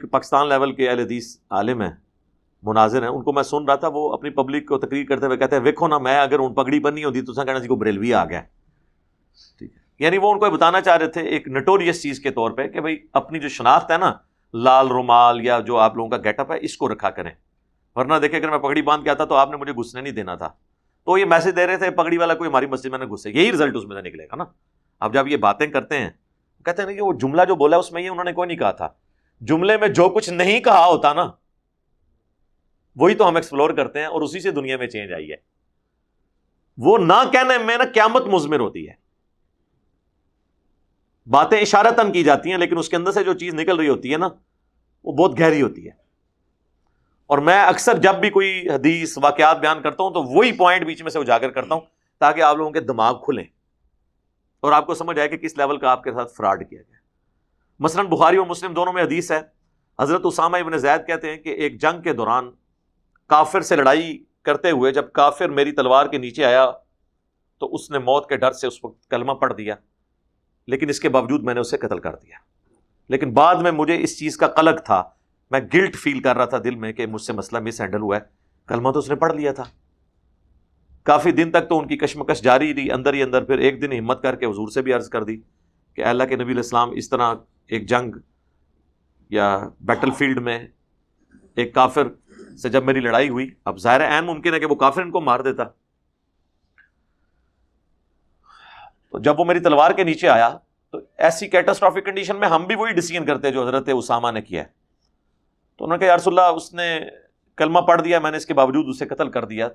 Pakistan level کے اہل حدیث عالم ہیں، مناظر ہیں، ان کو میں سن رہا تھا، وہ اپنی پبلک کو تقریر کرتے ہوئے کہتے ہیں ویکھو نا، میں اگر ان پگڑی بننی ہوتی تو کہنا جی کو بریلوی آ گیا. ٹھیک ہے، یعنی وہ ان کو بتانا چاہ رہے تھے ایک نٹوریس چیز کے طور پہ کہ بھائی اپنی جو شناخت ہے نا، لال رومال یا جو آپ لوگوں کا گیٹ اپ ہے، اس کو رکھا کریں، ورنہ دیکھیں اگر میں پگڑی باندھ کے آتا تو آپ نے مجھے گھسنے نہیں دینا تھا. تو یہ میسج دے رہے تھے پگڑی والا کوئی ہماری مسجد میں نہ گھسے، یہی رزلٹ اس میں سے نکلے گا نا. اب جب یہ باتیں کرتے ہیں، کہتے ہیں کہ وہ جملہ جو بولا اس میں یہ انہوں نے کوئی نہیں کہا تھا، جملے میں جو کچھ نہیں کہا ہوتا نا وہی تو ہم ایکسپلور کرتے ہیں، اور اسی سے دنیا میں چینج آئی ہے. وہ نہ کہنے میں نا قیامت مضمر ہوتی ہے، باتیں اشارتاً کی جاتی ہیں لیکن اس کے اندر سے جو چیز نکل رہی ہوتی ہے نا وہ بہت گہری ہوتی ہے. اور میں اکثر جب بھی کوئی حدیث واقعات بیان کرتا ہوں تو وہی پوائنٹ بیچ میں سے اجاگر کرتا ہوں تاکہ آپ لوگوں کے دماغ کھلیں اور آپ کو سمجھ آئے کہ کس لیول کا آپ کے ساتھ فراڈ کیا گیا. مثلا بخاری اور مسلم دونوں میں حدیث ہے، حضرت اسامہ ابن زید کہتے ہیں کہ ایک جنگ کے دوران کافر سے لڑائی کرتے ہوئے جب کافر میری تلوار کے نیچے آیا تو اس نے موت کے ڈر سے اس وقت کلمہ پڑھ دیا، لیکن اس کے باوجود میں نے اسے قتل کر دیا. لیکن بعد میں مجھے اس چیز کا قلق تھا، میں گلٹ فیل کر رہا تھا دل میں کہ مجھ سے مسئلہ مس ہینڈل ہوا ہے، کلمہ تو اس نے پڑھ لیا تھا. کافی دن تک تو ان کی کشمکش جاری رہی اندر ہی اندر. پھر ایک دن ہمت کر کے حضور سے بھی عرض کر دی کہ اللہ کے نبی علیہ السلام، اس طرح ایک جنگ یا بیٹل فیلڈ میں ایک کافر سے جب میری لڑائی ہوئی، اب ظاہر عین ممکن ہے کہ وہ کافر ان کو مار دیتا، تو جب وہ میری تلوار کے نیچے آیا تو ایسی کیٹاسٹرافک کنڈیشن میں ہم بھی وہی ڈیسیژن کرتے جو حضرت اسامہ نے کیا ہے. تو انہوں نے کہا یا رسول اللہ اس نے کلمہ پڑھ دیا، میں نے اس کے باوجود اسے قتل کر دیا.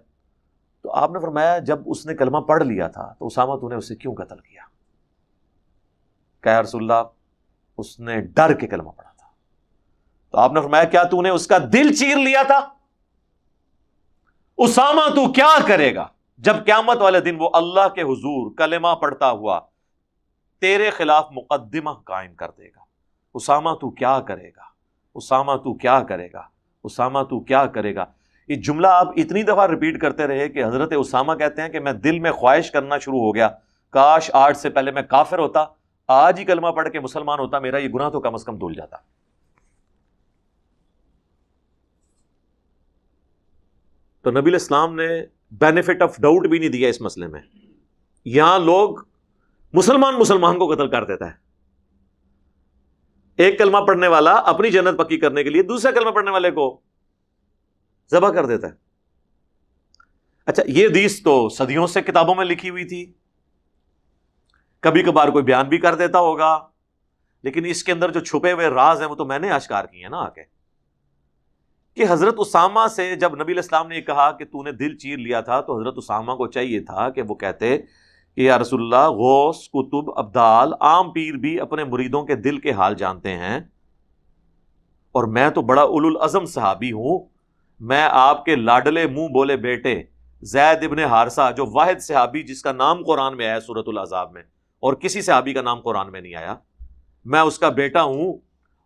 تو آپ نے فرمایا جب اس نے کلمہ پڑھ لیا تھا تو اسامہ تو نے اسے کیوں قتل کیا؟ کہا یا رسول اللہ اس نے ڈر کے کلمہ پڑھا تھا. تو آپ نے فرمایا کیا تو نے اس کا دل چیر لیا تھا؟ اسامہ تو کیا کرے گا جب قیامت والے دن وہ اللہ کے حضور کلمہ پڑھتا ہوا تیرے خلاف مقدمہ قائم کر دے گا؟ اسامہ تو کیا کرے گا؟ اسامہ تو کیا کرے گا؟ اسامہ تو کیا کرے گا؟ یہ جملہ آپ اتنی دفعہ ریپیٹ کرتے رہے کہ حضرت اسامہ کہتے ہیں کہ میں دل میں خواہش کرنا شروع ہو گیا، کاش آج سے پہلے میں کافر ہوتا، آج ہی کلمہ پڑھ کے مسلمان ہوتا، میرا یہ گناہ تو کم از کم دھل جاتا. تو نبی علیہ السلام نے بینیفٹ آف ڈاؤٹ بھی نہیں دیا اس مسئلے میں. یہاں لوگ مسلمان کو قتل کر دیتا ہے. ایک کلمہ پڑھنے والا اپنی جنت پکی کرنے کے لیے دوسرے کلمہ پڑھنے والے کو ذبح کر دیتا ہے. اچھا یہ حدیث تو صدیوں سے کتابوں میں لکھی ہوئی تھی، کبھی کبھار کوئی بیان بھی کر دیتا ہوگا، لیکن اس کے اندر جو چھپے ہوئے راز ہیں وہ تو میں نے آشکار کیے ہیں نا آگے. کہ حضرت اسامہ سے جب نبی علیہ السلام نے یہ کہا کہ تو نے دل چیر لیا تھا تو حضرت اسامہ کو چاہیے تھا کہ وہ کہتے کہ یا رسول اللہ غوث، کتب، ابدال، عام پیر بھی اپنے مریدوں کے دل کے حال جانتے ہیں، اور میں تو بڑا اولو العزم صحابی ہوں، میں آپ کے لاڈلے منہ بولے بیٹے زید ابن حارثہ، جو واحد صحابی جس کا نام قرآن میں آیا سورۃ الاحزاب میں اور کسی صحابی کا نام قرآن میں نہیں آیا، میں اس کا بیٹا ہوں.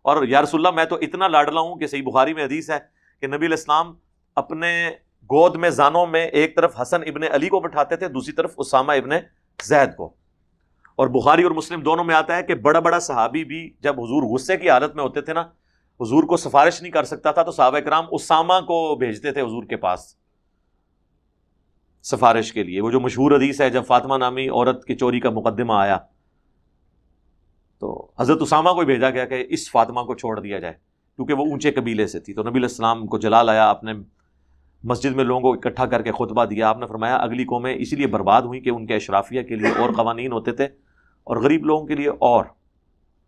اور یا رسول اللہ میں تو اتنا لاڈلا ہوں کہ صحیح بخاری میں حدیث ہے کہ نبی علیہ السلام اپنے گود میں زانوں میں ایک طرف حسن ابن علی کو بٹھاتے تھے، دوسری طرف اسامہ ابن زید کو. اور بخاری اور مسلم دونوں میں آتا ہے کہ بڑا بڑا صحابی بھی جب حضور غصے کی حالت میں ہوتے تھے نا، حضور کو سفارش نہیں کر سکتا تھا تو صحابہ کرام اسامہ کو بھیجتے تھے حضور کے پاس سفارش کے لیے. وہ جو مشہور حدیث ہے جب فاطمہ نامی عورت کی چوری کا مقدمہ آیا تو حضرت اسامہ کو بھیجا گیا کہ اس فاطمہ کو چھوڑ دیا جائے کیونکہ وہ اونچے قبیلے سے تھی. تو نبی علیہ السلام کو جلال آیا، آپ نے مسجد میں لوگوں کو اکٹھا کر کے خطبہ دیا. آپ نے فرمایا اگلی قومیں اسی لیے برباد ہوئیں کہ ان کے اشرافیہ کے لیے اور قوانین ہوتے تھے اور غریب لوگوں کے لیے اور.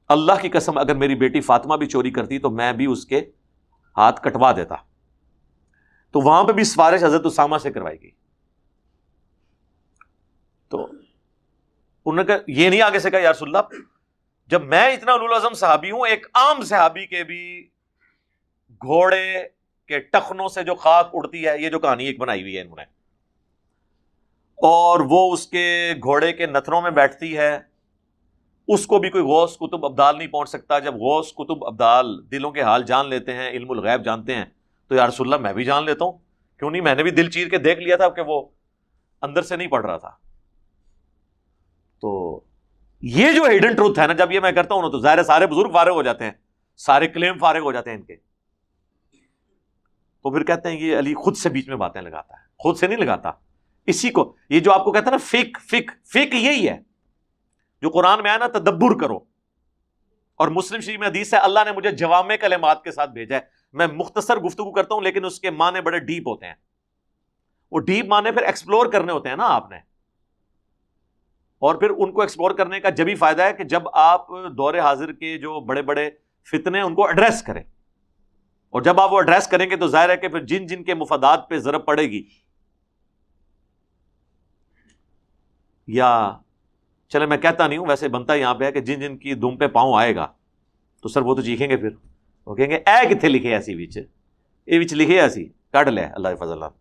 اللہ کی قسم اگر میری بیٹی فاطمہ بھی چوری کرتی تو میں بھی اس کے ہاتھ کٹوا دیتا. تو وہاں پہ بھی سفارش حضرت اسامہ سے کروائی گئی. تو انہوں نے کہا یہ نہیں آگے سے کہا یا رسول اللہ جب میں اتنا اولو العزم صحابی ہوں، ایک عام صحابی کے بھی گھوڑے کے ٹخنوں سے جو خاک اڑتی ہے، یہ جو کہانی ایک بنائی ہوئی ہے انہوں نے، اور وہ اس کے گھوڑے کے نتھنوں میں بیٹھتی ہے، اس کو بھی کوئی غوث کتب ابدال نہیں پہنچ سکتا. جب غوث کتب ابدال دلوں کے حال جان لیتے ہیں، علم الغیب جانتے ہیں، تو یا رسول اللہ میں بھی جان لیتا ہوں، کیوں نہیں؟ میں نے بھی دل چیر کے دیکھ لیا تھا کہ وہ اندر سے نہیں پڑھ رہا تھا. تو یہ جو ہڈن ٹروتھ ہے نا، جب یہ میں کرتا ہوں نا تو ظاہر سارے بزرگ فارغ ہو جاتے ہیں، سارے کلیم فارغ ہو جاتے ہیں ان کے. تو پھر کہتے ہیں یہ علی خود سے بیچ میں باتیں لگاتا ہے. خود سے نہیں لگاتا, اسی کو یہ جو آپ کو کہتا ہے نا فک یہی ہے جو قرآن میں آیا نا, تدبر کرو. اور مسلم شریف میں حدیث ہے اللہ نے مجھے جوامع کلمات کے ساتھ بھیجا ہے. میں مختصر گفتگو کرتا ہوں لیکن اس کے معنی بڑے ڈیپ ہوتے ہیں. وہ ڈیپ معنی پھر ایکسپلور کرنے ہوتے ہیں نا آپ نے, اور پھر ان کو ایکسپلور کرنے کا جبھی فائدہ ہے کہ جب آپ دور حاضر کے جو بڑے بڑے فتنے ان کو ایڈریس کریں. اور جب آپ وہ ایڈریس کریں گے تو ظاہر ہے کہ پھر جن جن کے مفادات پہ ضرب پڑے گی, یا چلے میں کہتا نہیں ہوں, ویسے بنتا یہاں پہ ہے کہ جن جن کی دم پہ پاؤں آئے گا تو سر وہ تو چیخیں گے, پھر وہ کہیں گے اے کتنے لکھے ایسی بچ, یہ بچ لکھے ایسی کٹ لے اللہ فضل اللہ.